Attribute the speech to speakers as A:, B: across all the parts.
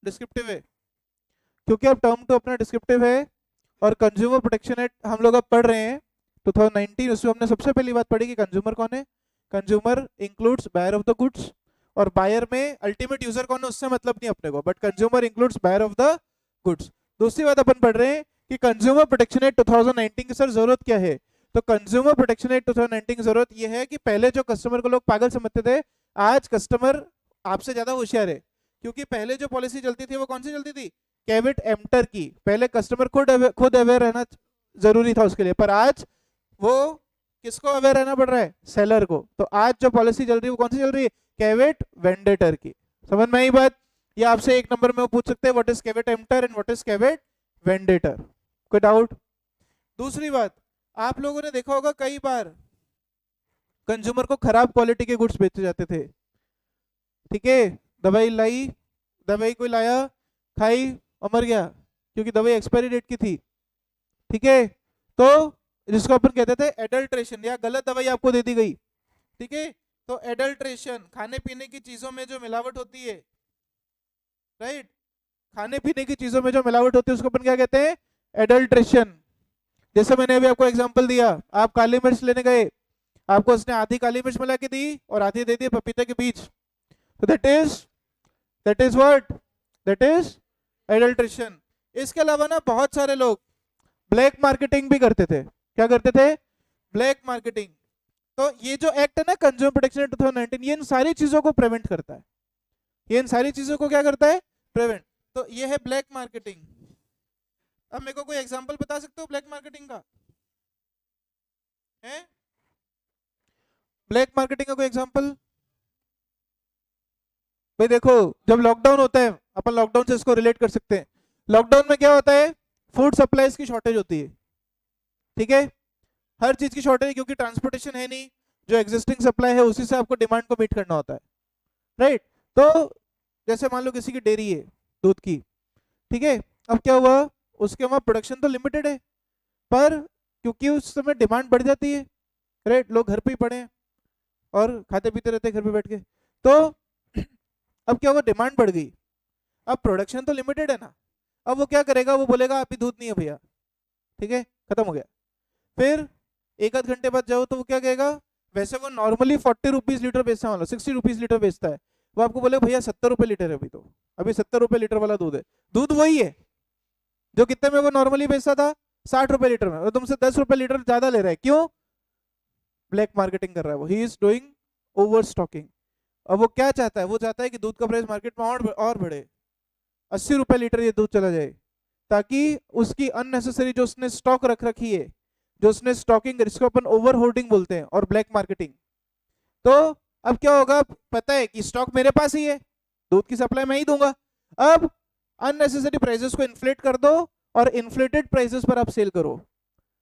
A: Descriptive है, क्योंकि अब टर्म टू अपना डिस्क्रिप्टिव है। और कंज्यूमर प्रोटेक्शन एक्ट हम लोग अब पढ़ रहे हैं 2019, उसमें हमने सबसे पहली बात पढ़ी कि कंज्यूमर कौन है। Consumer includes buyer of the goods, और बायर में अल्टीमेट यूजर कौन है उससे मतलब नहीं अपने को, but consumer includes buyer of the goods. दूसरी बात अपन पढ़ रहे हैं कि कंज्यूमर प्रोटेक्शन एक्ट 2019 की सर जरूरत क्या है। तो कंज्यूमर प्रोटेक्शन एक्ट 2019 की जरूरत यह है कि पहले जो कस्टमर को लोग पागल समझते थे, आज कस्टमर आपसे ज्यादा होशियार है। क्योंकि पहले जो पॉलिसी चलती थी वो कौन सी चलती थी, कैविट एम्प्टर की। पहले कस्टमर खुद अवेयर रहना जरूरी था उसके लिए, पर आज वो किसको अवेयर रहना पड़ रहा है, सेलर को। तो आज जो पॉलिसी चल रही है वो कौन सी चल रही है, कैविट वेंडेटर की। समझ में आई बात। ये आपसे एक नंबर में वो पूछ सकते हैं what is caveat emptor and what is caveat venditor. No doubt. दूसरी बात, आप लोगों ने देखा होगा कई बार कंज्यूमर को खराब क्वालिटी के गुड्स बेचे जाते थे। ठीक है, दवाई कोई लाया, खाई और मर गया, क्योंकि दवाई एक्सपायरी डेट की थी। ठीक है, तो जिसको अपन कहते थे एडल्ट्रेशन, या गलत दवाई आपको दे दी गई। ठीक है, तो एडल्ट्रेशन, खाने पीने की चीजों में जो मिलावट होती है, राइट, खाने पीने की चीजों में जो मिलावट होती है उसको अपन क्या कहते हैं, एडल्ट्रेशन। जैसे मैंने अभी आपको एग्जांपल दिया, आप काली मिर्च लेने गए, आपको उसने आधी काली मिर्च मिला के दी और आधी दे दी पपीते के बीच, तो that is what, that is adulteration. इसके अलावा ना बहुत सारे लोग ब्लैक मार्केटिंग भी करते थे। क्या करते थे, ब्लैक मार्केटिंग। तो ये जो एक्ट है ना कंज्यूमर प्रोटेक्शन एक्ट 2019, ये इन सारी चीजों को प्रिवेंट करता है। ये इन सारी चीजों को क्या करता है, प्रिवेंट। तो ये है ब्लैक मार्केटिंग। अब मेरे को कोई एग्जांपल बता सकते हो ब्लैक मार्केटिंग का, है ब्लैक मार्केटिंग का कोई एग्जांपल। भाई देखो, जब लॉकडाउन होता है, अपन लॉकडाउन से इसको रिलेट कर सकते हैं। लॉकडाउन में क्या होता है, फूड सप्लाईज की शॉर्टेज होती है। ठीक है, हर चीज की शॉर्टेज, क्योंकि ट्रांसपोर्टेशन है नहीं, जो एग्जिस्टिंग सप्लाई है उसी से आपको डिमांड को मीट करना होता है, राइट। तो जैसे मान लो किसी की डेयरी है दूध की, ठीक है, अब क्या हुआ, उसके वहां प्रोडक्शन तो लिमिटेड है, पर क्योंकि उस समय डिमांड बढ़ जाती है, राइट, लोग घर पे ही पड़े हैं और खाते पीते रहते हैं घर पे बैठ के। तो अब क्या हुआ, डिमांड बढ़ गई, अब प्रोडक्शन तो लिमिटेड है ना, अब वो क्या करेगा, वो बोलेगा अभी दूध नहीं है भैया, ठीक है, खत्म हो गया। फिर एक आध घंटे बाद जाओ तो वो क्या कहेगा, वैसे वो नॉर्मली 40 रुपीज लीटर बेचता है, 60 रुपीज लीटर बेचता है, वो आपको बोले भैया 70 रुपए लीटर है अभी, तो अभी 70 रुपए लीटर वाला दूध है। दूध वही है जो कितने में वो नॉर्मली बेचता था, 60 रुपए लीटर में, और तुमसे 10 रुपए लीटर ज्यादा ले रहा है। क्यों, ब्लैक मार्केटिंग कर रहा है वो, he is doing over stocking. अब वो क्या चाहता है, वो चाहता है कि दूध का प्राइस मार्केट में और बढ़े, 80 रुपए लीटर ये दूध चला जाए, ताकि उसकी अननेसेसरी जो उसने स्टॉक रख रखी है, जो उसने स्टॉकिंग, इसको अपन ओवर होल्डिंग बोलते हैं और ब्लैक मार्केटिंग। तो अब क्या होगा, पता है कि स्टॉक मेरे पास ही है, दूध की सप्लाई मैं ही दूंगा, अब अननेसेसरी प्राइसेस को इन्फ्लेट कर दो और इन्फ्लेटेड प्राइसेस पर आप सेल करो,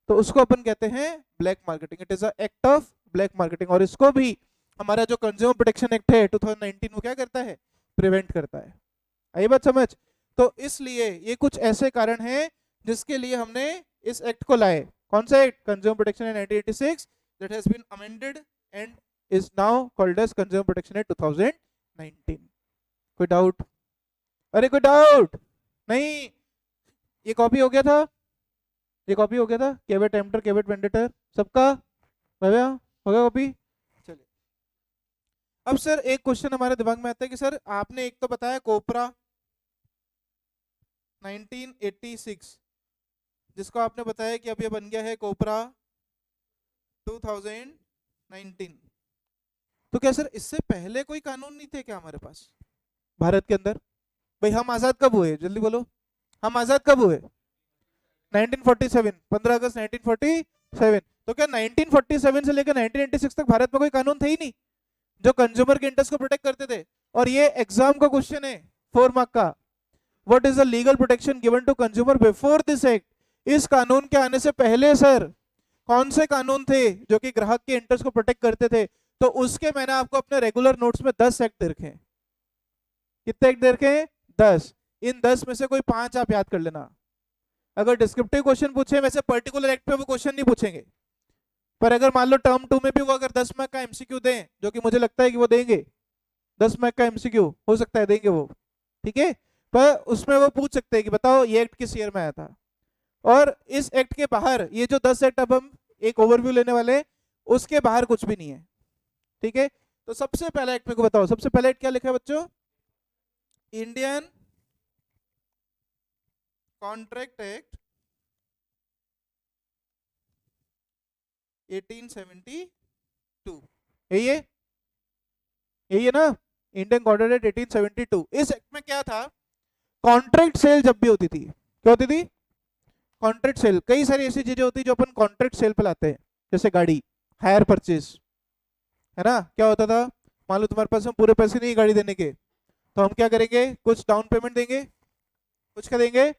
A: तो उसको अपन कहते हैं black marketing. It is a act of black marketing, और इसको भी हमारा जो कंज्यूमर प्रोटेक्शन एक्ट है 2019 वो क्या करता है, प्रिवेंट करता है। आई बात समझ। तो इसलिए ये कुछ ऐसे कारण हैं जिसके लिए हमने इस एक्ट को लाए। कौन सा act, consumer protection act 1986, that has been amended and is now called as consumer protection act 2019। कोई डाउट, अरे कोई डाउट नहीं। ये कॉपी हो गया था, ये कॉपी हो गया था, कैविट एम्प्टर कैविट वेंडेटर सबका भैया हो गया कॉपी। चलिए, अब सर एक क्वेश्चन हमारे दिमाग में आता है कि सर आपने एक तो बताया कोपरा 1986, जिसको आपने बताया कि अब ये बन गया है कोपरा 2019। तो क्या सर इससे पहले कोई कानून नहीं थे क्या हमारे पास भारत के अंदर। भाई हम आजाद कब हुए, जल्दी बोलो, हम आजाद कब हुए, 1947, 15 अगस्त 1947। तो क्या 1947 से लेकर 1986 तक भारत में कोई कानून थे ही नहीं जो कंज्यूमर के इंटरेस्ट को प्रोटेक्ट करते थे। और ये एग्जाम का क्वेश्चन है 4 मार्क का, what is the legal protection given to consumer before this act. इस कानून के आने से पहले सर कौन से कानून थे जो कि ग्राहक के इंटरेस्ट को प्रोटेक्ट करते थे। तो उसके मैंने आपको अपने रेगुलर नोट्स में 10 एक्ट दे रखे हैं। कितने एक्ट दे रखे हैं, 10। इन 10 में से कोई 5 आप याद कर लेना। अगर डिस्क्रिप्टिव क्वेश्चन पूछे, वैसे पर्टिकुलर एक्ट पे वो क्वेश्चन नहीं पूछेंगे, पर अगर मान लो टर्म 2 में भी वो अगर 10 मार्क का एमसीक्यू दें, जो कि मुझे लगता है कि वो देंगे, 10 मार्क का एमसीक्यू हो सकता है देंगे वो, ठीक है, पर उसमें वो पूछ सकते हैं कि बताओ ये एक्ट किस ईयर में आया था। और इस एक्ट के बाहर ये जो 10 एक्ट अब हम एक ओवरव्यू लेने वाले हैं, उसके बाहर कुछ भी नहीं है। ठीक है, तो सबसे पहला एक्ट मेरे को बताओ, सबसे पहला एक्ट क्या लिखा है बच्चों? Indian contract act 1872। यही है ना, इंडियन कॉन्ट्रैक्ट एक्ट 1872। इस एक्ट में क्या था? कॉन्ट्रैक्ट सेल जब भी होती थी, क्या होती थी? Contract sale. कई सारी ऐसी चीजें होती है जो अपन कॉन्ट्रैक्ट सेल पे लाते हैं, जैसे गाड़ी, हायर परचेज, है ना। क्या होता था? मान लो तुम्हारे पास हम पूरे पैसे नहीं गाड़ी देने के, तो हम क्या करेंगे? कुछ डाउन पेमेंट देंगे, कुछ क्या देंगे?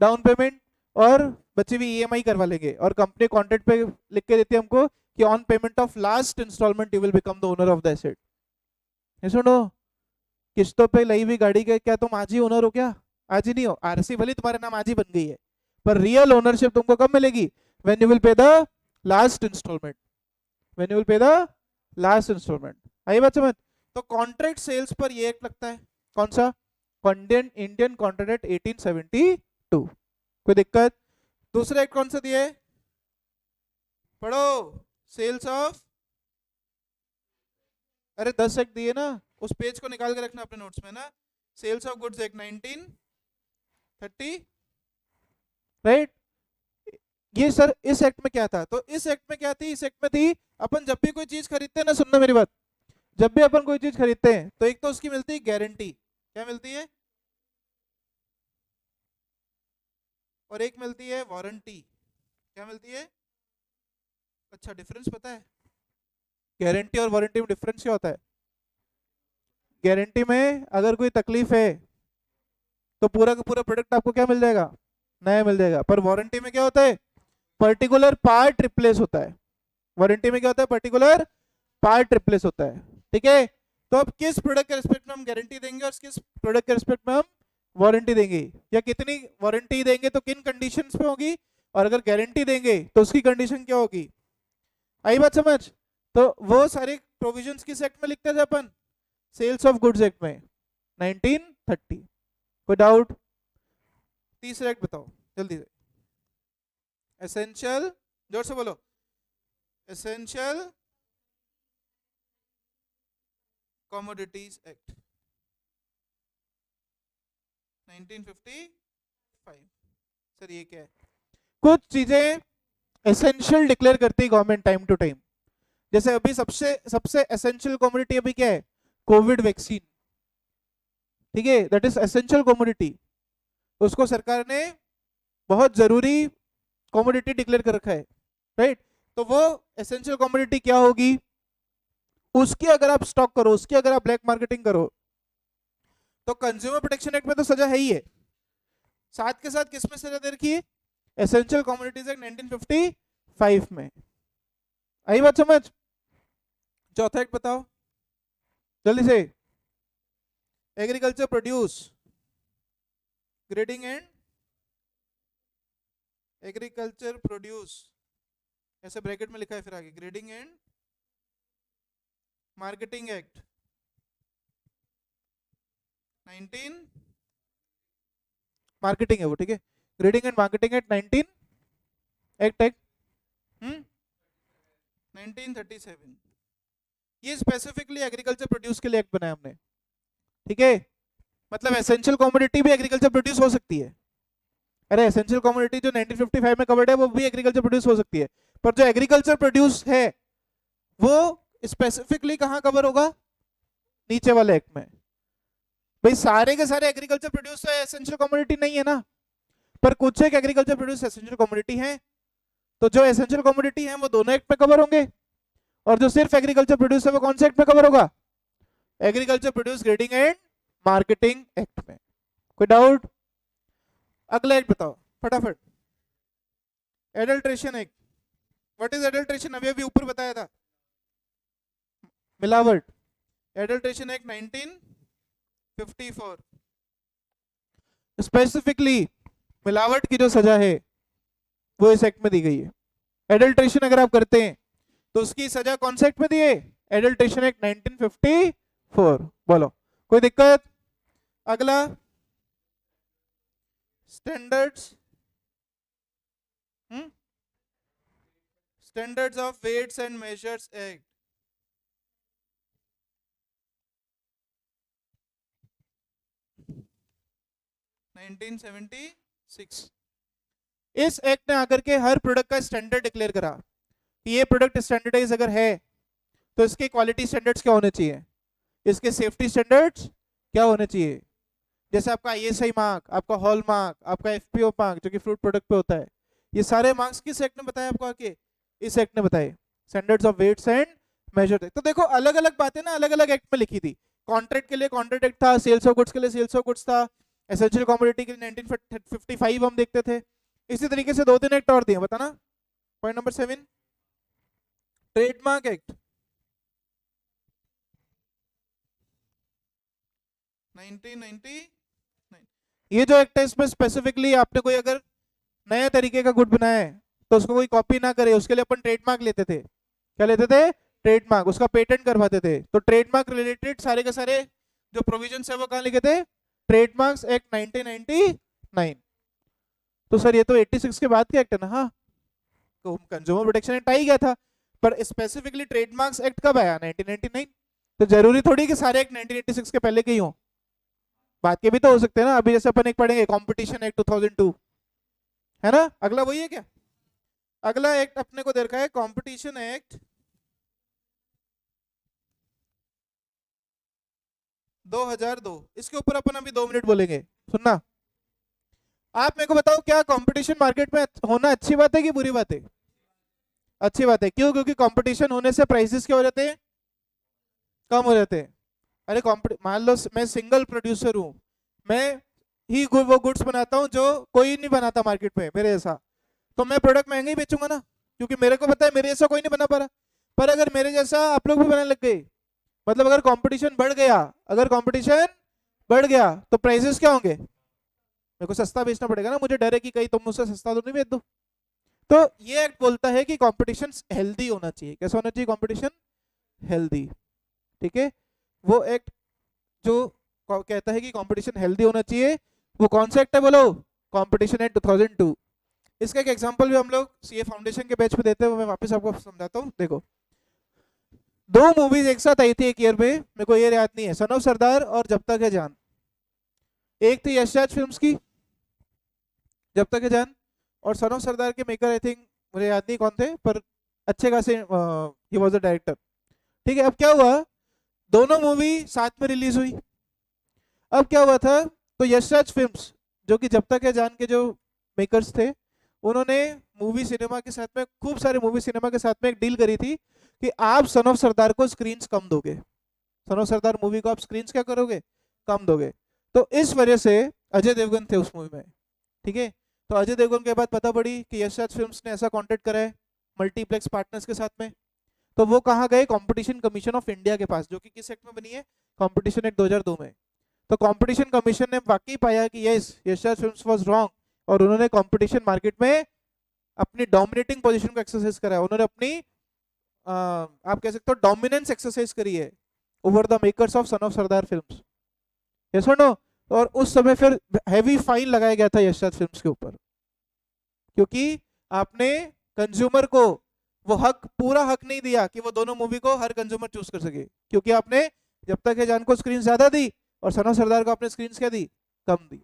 A: डाउन पेमेंट, और बच्चे भी ईएमआई करवा लेंगे, और कंपनी कॉन्ट्रैक्ट पे लिख के देती है हमको कि on payment of last instalment you will become the owner of the asset. सुनो, किस्तों पे ली हुई गाड़ी के क्या तुम आज ही ओनर हो? क्या आज ही नहीं हो? आरसी भले तुम्हारे नाम आज ही बन गई है, पर रियल ओनरशिप तुमको कब मिलेगी? When you will pay the last instalment, when you will pay the last instalment. आई बात समझ? तो कॉन्ट्रैक्ट सेल्स पर ये एक्ट लगता है, कौन सा? Indian contract act 1872। कोई दिक्कत? दूसरा एक्ट कौन सा दिया है? पढ़ो, सेल्स ऑफ, अरे 10 एक्ट दिए ना, उस पेज को निकाल के रखना अपने नोट्स में ना। Sales of goods act 1930, right. ये सर इस एक्ट में क्या था? तो इस एक्ट में क्या थी? इस एक्ट में थी, अपन जब भी कोई चीज खरीदते हैं ना, सुनना मेरी बात, जब भी अपन कोई चीज खरीदते हैं तो एक तो उसकी मिलती है गारंटी, क्या मिलती है? और एक मिलती है वारंटी, क्या मिलती है? अच्छा, डिफरेंस पता है? गारंटी और वारंटी में डिफरेंस क्या होता है? गारंटी में अगर कोई तकलीफ है तो पूरा का पूरा प्रोडक्ट आपको क्या मिल जाएगा? नया मिल जाएगा। पर वारंटी में क्या होता है? पर्टिकुलर पार्ट रिप्लेस होता है। वारंटी में क्या होता है? पर्टिकुलर पार्ट रिप्लेस होता है। ठीक है, तो अब किस प्रोडक्ट के रिस्पेक्ट में हम गारंटी देंगे और किस प्रोडक्ट के रिस्पेक्ट में हम वारंटी देंगे, या कितनी वारंटी देंगे तो किन कंडीशंस पे होगी, और अगर गारंटी देंगे तो उसकी कंडीशन क्या होगी? आई बात समझ? तो वो सारे प्रोविजंस किस एक्ट में लिखते थे अपन? सेल्स ऑफ गुड्स एक्ट में 1930। कोई डाउट? तीसरा एक्ट बताओ जल्दी से। एसेंशियल, जोर से बोलो, एसेंशियल कमोडिटीज एक्ट 1955। सर ये क्या है? कुछ चीजें एसेंशियल डिक्लेयर करती है गवर्नमेंट टाइम टू टाइम। जैसे अभी सबसे सबसे एसेंशियल कमोडिटी अभी क्या है? Covid vaccine. ठीक है, दैट इज एसेंशियल कमोडिटी। उसको सरकार ने बहुत जरूरी कमोडिटी डिक्लेयर कर रखा है, राइट। तो वो एसेंशियल कमोडिटी क्या होगी? उसकी अगर आप स्टॉक करो, उसकी अगर आप ब्लैक मार्केटिंग करो, तो कंज्यूमर प्रोटेक्शन एक्ट में तो सजा है ही है, साथ के साथ किसमें सजा दे रखी है? एसेंशियल कमोडिटीज एक्ट 1955 में। आई बात समझ? चौथा एक्ट बताओ जल्दी से। Agriculture produce grading and agriculture produce, ऐसे ब्रैकेट में लिखा है फिर आगे, grading and marketing act 19, marketing है वो, ठीक है। Grading and marketing act 1937। ये स्पेसिफिकली एग्रीकल्चर प्रोड्यूस के लिए एक्ट बनाया हमने, ठीक है। मतलब एसेंशियल कमोडिटी भी एग्रीकल्चर प्रोड्यूस हो सकती है। अरे एसेंशियल कमोडिटी जो 1955 में कवर्ड है वो भी एग्रीकल्चर प्रोड्यूस हो सकती है, पर जो एग्रीकल्चर प्रोड्यूस है वो स्पेसिफिकली कहां कवर होगा? नीचे वाले एक्ट में। भाई सारे के सारे एग्रीकल्चर प्रोड्यूस तो एसेंशियल कमोडिटी नहीं है ना, पर कुछ एक एग्रीकल्चर प्रोड्यूस एसेंशियल कमोडिटी है। तो जो एसेंशियल कमोडिटी है वो दोनों एक्ट में कवर होंगे, और जो सिर्फ एग्रीकल्चर प्रोड्यूस है वो कौन से एक्ट में कवर होगा? Agriculture produce grading and marketing act में। कोई डाउट? अगला एक्ट बताओ फटाफट। Adulteration act. What is adulteration? अभी अभी ऊपर बताया था, मिलावट। एडल्ट्रेशन एक्ट 1954 स्पेसिफिकली मिलावट की जो सजा है वो इस एक्ट में दी गई है। एडल्ट्रेशन अगर आप करते हैं तो उसकी सजा कौन से एक्ट में दी है? Adulteration act 1954। बोलो कोई दिक्कत? अगला standards standards of weights and measures act 1976। इस एक्ट ने आकर के हर प्रोडक्ट का स्टैंडर्ड डिक्लेयर करा कि ये प्रोडक्ट स्टैंडर्डाइज अगर है तो इसके क्वालिटी स्टैंडर्ड्स क्या होने चाहिए, इसके सेफ्टी स्टैंडर्ड्स क्या होने चाहिए। जैसे आपका आईएसआई मार्क, आपका हॉल मार्क, आपका एफपीओ मार्क जो कि फ्रूट प्रोडक्ट पे होता है, ये सारे मार्क्स किस एक्ट ने बताया आपको आके, इस एक्ट ने बताए, standards of weights and measure. तो देखो अलग अलग बातें ना अलग अलग एक्ट में लिखी थी। कॉन्ट्रैक्ट के लिए कॉन्ट्रैक्ट एक्ट था, सेल्स ऑफ गुड्स के लिए सेल्स ऑफ गुड्स था, एसेंशियल कमोडिटी के लिए 1955 हम देखते थे। इसी तरीके से 2-3 एक्ट और दिए, बताना। Point number 7, trademark act 1999। ये जो एक्ट है इसमें स्पेसिफिकली आपने कोई अगर नया तरीके का गुड बनाया है तो उसको कोई कॉपी ना करे, उसके लिए अपन ट्रेडमार्क लेते थे। क्या लेते थे? ट्रेडमार्क, उसका पेटेंट करवाते थे। तो ट्रेडमार्क रिलेटेड सारे के सारे जो प्रोविजंस है वो कहाँ लिखे थे? Trademarks act 1999। तो सर ये तो 86 के बाद का एक्ट है ना। हाँ, तो कंज्यूमर प्रोटेक्शन एक्ट आ ही गया था, पर स्पेसिफिकली ट्रेडमार्क्स एक्ट कब आया? 1999। तो जरूरी थोड़ी कि सारे एक्ट 1986 के पहले के ही हों, बात के भी तो हो सकते हैं ना। अभी जैसे अपन एक पढ़ेंगे कंपटीशन एक्ट 2002, है ना, अगला वही है क्या? अगला एक्ट अपने को दे रखा है कंपटीशन एक्ट 2002। इसके ऊपर अपन अभी 2 मिनट बोलेंगे, सुनना। आप मेरे को बताओ, क्या कंपटीशन मार्केट में होना अच्छी बात है कि बुरी बात है? अच्छी बात है। क्यों? क्योंकि कंपटीशन होने से प्राइसेस क्या हो जाते हैं? कम हो जाते हैं। अरे मान लो मैं सिंगल प्रोड्यूसर हूं, मैं ही वो गुड्स बनाता हूं जो कोई नहीं बनाता मार्केट में मेरे जैसा, तो मैं प्रोडक्ट महंगे ही बेचूंगा ना, क्योंकि मेरे को पता है मेरे जैसा कोई नहीं बना पा रहा। पर अगर मेरे जैसा आप लोग भी बनाने लग गए, मतलब अगर कंपटीशन बढ़ गया, अगर कंपटीशन बढ़ गया तो प्राइसेस क्या होंगे? मेरे को सस्ता बेचना पड़ेगा ना, मुझे डर है कि कहीं तुम मुझसे सस्ता तो नहीं बेच दो। तो ये एक्ट बोलता है कि कंपटीशन हेल्दी होना चाहिए। कैसा होना चाहिए कंपटीशन? हेल्दी। ठीक है, वो एक्ट जो कहता है कि कंपटीशन हेल्दी होना चाहिए, वो कौन सा एक्ट है बोलो? Competition act 2002। इसका एक एग्जांपल भी हम लोग सीए फाउंडेशन के बैच पे देते हैं, वो मैं वापस आपको समझाता हूँ। देखो, 2 मूवीज एक साथ आई थी एक ईयर में, मेरे को ये याद नहीं है, सन ऑफ सरदार और जब तक है जान। एक थी यश राज फिल्म्स की जब तक है जान, और सन ऑफ सरदार के मेकर आई थिंक मुझे याद नहीं कौन थे, पर अच्छे खासे ही वाज द डायरेक्टर। ठीक है, अब क्या हुआ, दोनों मूवी साथ में रिलीज हुई। अब क्या हुआ था, तो यशराज फिल्म्स जो कि जब तक है जान के जो मेकर्स थे, उन्होंने मूवी सिनेमा के साथ में, खूब सारे मूवी सिनेमा के साथ में एक डील करी थी कि आप सन ऑफ सरदार को स्क्रीन्स कम दोगे, सन ऑफ सरदार मूवी को आप स्क्रीन्स क्या करोगे? कम दोगे। तो इस वजह से अजय देवगन थे उस मूवी में। ठीक है, तो अजय देवगन के बाद पता पड़ी कि यशराज फिल्म्स ने ऐसा कॉन्ट्रैक्ट करा है मल्टीप्लेक्स पार्टनर्स के साथ में। तो वो कहाँ गए? कंपटीशन कमीशन ऑफ इंडिया के पास, जो कि किस एक्ट में बनी है? कंपटीशन एक्ट 2002 में। तो कंपटीशन कमीशन ने वाकई पाया कि yes, Yash Raj films was wrong, और उन्होंने कंपटीशन मार्केट में अपनी डोमिनेटिंग पोजीशन को एक्सरसाइज करा है। उन्होंने अपनी आप कह सकते हो डोमिनेंस एक्सरसाइज करी है over the makers of son of Sardar films. Yes और नो? और उस समय फिर हैवी फाइन लगाया गया था यशराज फिल्म्स के ऊपर, क्योंकि आपने कंज्यूमर को वो हक, पूरा हक नहीं दिया कि वो दोनों मूवी को हर कंज्यूमर चूज कर सके, क्योंकि आपने जब तक है जान को स्क्रीन ज्यादा दी और सन ऑफ सरदार को आपने स्क्रीन क्या दी? कम दी।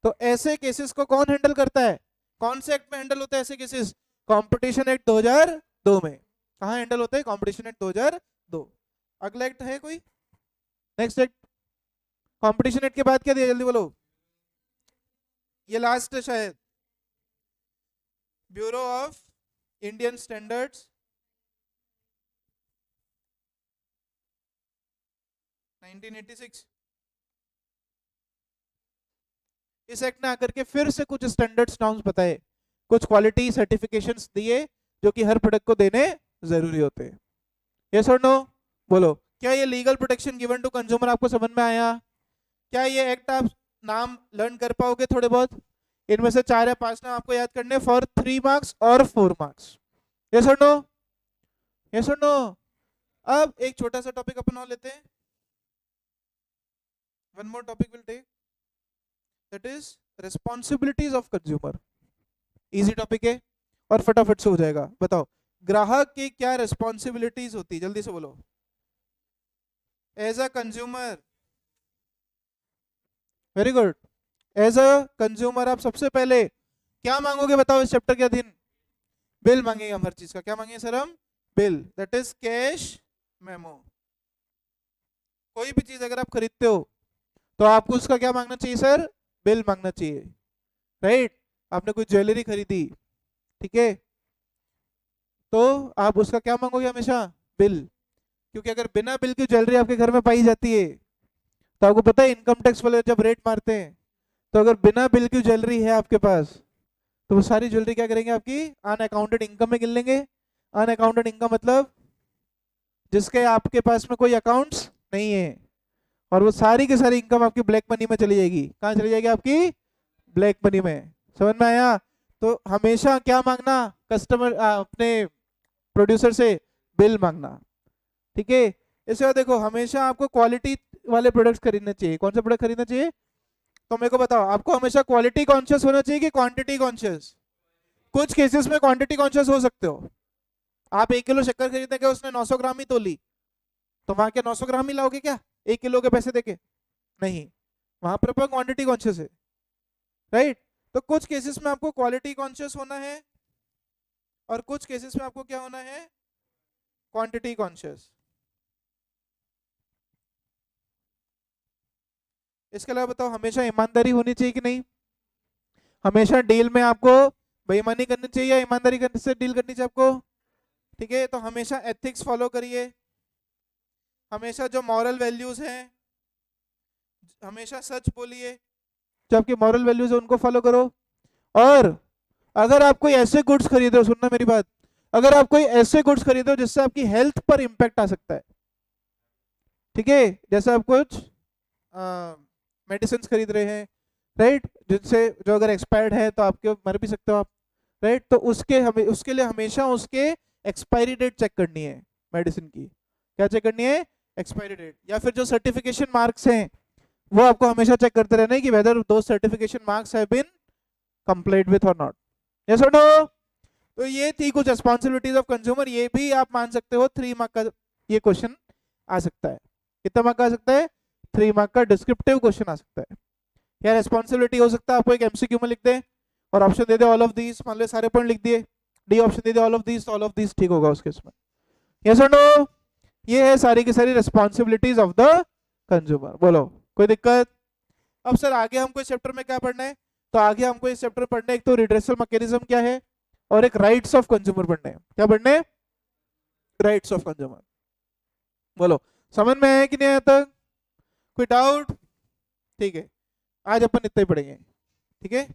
A: तो ऐसे केसेस को कौन हैंडल करता है? कौन से एक्ट में हैंडल होता है ऐसे केसेस? कंपटीशन एक्ट 2002 में। कहाँ हैंडल होता है? Competition act 2002। अगला एक्ट है कोई? नेक्स्ट एक्ट कंपटीशन एक्ट के बाद क्या दिया, जल्दी बोलो। ये लास्ट है शायद, ब्यूरो ऑफ इंडियन स्टैंडर्ड्स 1986। इस एक्ट ने आकर के फिर से कुछ स्टैंडर्ड्स नॉर्म्स बताए, कुछ क्वालिटी सर्टिफिकेशंस दिए जो कि हर प्रोडक्ट को देने जरूरी होते हैं। यस और नो बोलो। क्या ये legal protection given to consumer आपको समझ में आया? क्या ये एक्ट आप नाम लर्न कर पाओगे थोड़े बहुत? इनमें से 4 या 5 नाम आपको याद करने फॉर 3 मार्क्स और 4 मार्क्स। यस और नो? यस और नो? अब एक छोटा सा टॉपिक अपन और लेते हैं, one more topic will take, that is responsibilities of consumer, easy topic है और फटाफट से हो जाएगा। बताओ ग्राहक की क्या रिस्पॉन्सिबिलिटीज होती है, जल्दी से बोलो। As a consumer, very good, as a consumer आप सबसे पहले क्या मांगोगे बताओ इस चैप्टर के अधीन? बिल मांगेंगे हम हर चीज का। क्या मांगेंगे सर हम? Bill, that is cash memo. कोई भी चीज अगर आप खरीदते हो तो आपको उसका क्या मांगना चाहिए सर? बिल मांगना चाहिए, राइट? आपने कोई ज्वेलरी खरीदी, ठीक है, तो आप उसका क्या मांगोगे हमेशा? बिल। क्योंकि अगर बिना बिल की ज्वेलरी आपके घर में पाई जाती है तो आपको पता है इनकम टैक्स वाले जब रेट मारते हैं, तो अगर बिना बिल की ज्वेलरी है आपके पास तो वो सारी ज्वेलरी क्या करेंगे? आपकी अनअकाउंटेड इनकम में गिन लेंगे। अनअकाउंटेड इनकम मतलब जिसके आपके पास में कोई अकाउंट्स नहीं है, और वो सारी की सारी इनकम आपकी ब्लैक मनी में चली जाएगी। कहाँ चली जाएगी? आपकी ब्लैक मनी में। समझ में आया? तो हमेशा क्या मांगना कस्टमर अपने प्रोड्यूसर से? बिल मांगना, ठीक है। इसके बाद देखो हमेशा आपको क्वालिटी वाले प्रोडक्ट्स खरीदने चाहिए। कौन सा प्रोडक्ट खरीदना चाहिए? तो मेरे को बताओ, आपको हमेशा क्वालिटी कॉन्शियस होना चाहिए कि क्वांटिटी कॉन्शियस? कुछ केसेस में क्वांटिटी कॉन्शियस हो सकते हो। आप 1 किलो शक्कर खरीदने के उसने 900 ग्राम ही तोली, तो वहां के 900 ग्राम ही लाओगे क्या 1 किलो के पैसे देके? नहीं, वहां पर क्वांटिटी कॉन्शियस है, राइट? तो कुछ केसेस में आपको क्वालिटी कॉन्शियस होना है और कुछ केसेस में आपको क्या होना है? Quantity conscious. इसके अलावा बताओ हमेशा ईमानदारी होनी चाहिए कि नहीं? हमेशा डील में आपको बेईमानी करनी चाहिए या ईमानदारी से डील करनी चाहिए आपको? ठीक है, तो हमेशा एथिक्स फॉलो करिए, हमेशा जो मॉरल वैल्यूज हैं हमेशा सच बोलिए, जो आपके मॉरल वैल्यूज है उनको फॉलो करो। और अगर आप कोई ऐसे गुड्स खरीदो, सुनना मेरी बात, अगर आप कोई ऐसे गुड्स खरीदो जिससे आपकी हेल्थ पर इंपैक्ट आ सकता है, ठीक है, जैसे आप कुछ मेडिसिन खरीद रहे हैं, राइट, जिनसे जो अगर एक्सपायर्ड है तो आपके मर भी सकते हो आप, राइट, तो उसके लिए हमेशा उसके एक्सपायरी डेट चेक करनी है मेडिसिन की। क्या चेक करनी है? Expiry date. या फिर जो सर्टिफिकेशन मार्क्स हैं वो आपको हमेशा चेक करते रहना है कि whether the certification marks have been complete with और नॉट। यस और नो? तो ये थी कुछ रिस्पॉन्सिबिलिटीज ऑफ कंज्यूमर। ये भी आप मान सकते हो 3 मार्क का ये क्वेश्चन आ सकता है। कितना मार्क का आ सकता है? 3 मार्क का डिस्क्रिप्टिव क्वेश्चन आ सकता है। या रिस्पॉन्सिबिलिटी हो सकता है आपको एक एमसीक्यू में लिख दे और option they they all of these, मान लो सारे पॉइंट लिख दिए, D option they they all of these, तो ऑल ऑफ दीज ठीक होगा उसके इसमें। यस और नो? ये है सारी की सारी रिस्पॉन्सिबिलिटीज ऑफ द कंज्यूमर। बोलो कोई दिक्कत? अब सर आगे हमको इस चैप्टर में क्या पढ़ना है? तो आगे हमको इस चैप्टर में पढ़ना है एक तो रिड्रेसल मैकेनिज्म क्या है और एक राइट्स ऑफ कंज्यूमर पढ़ने हैं। क्या पढ़ने हैं? Rights of consumer. बोलो समझ में आया कि नहीं आया तक? कोई डाउट? ठीक है, आज अपन इतना ही पढ़ेंगे, ठीक है।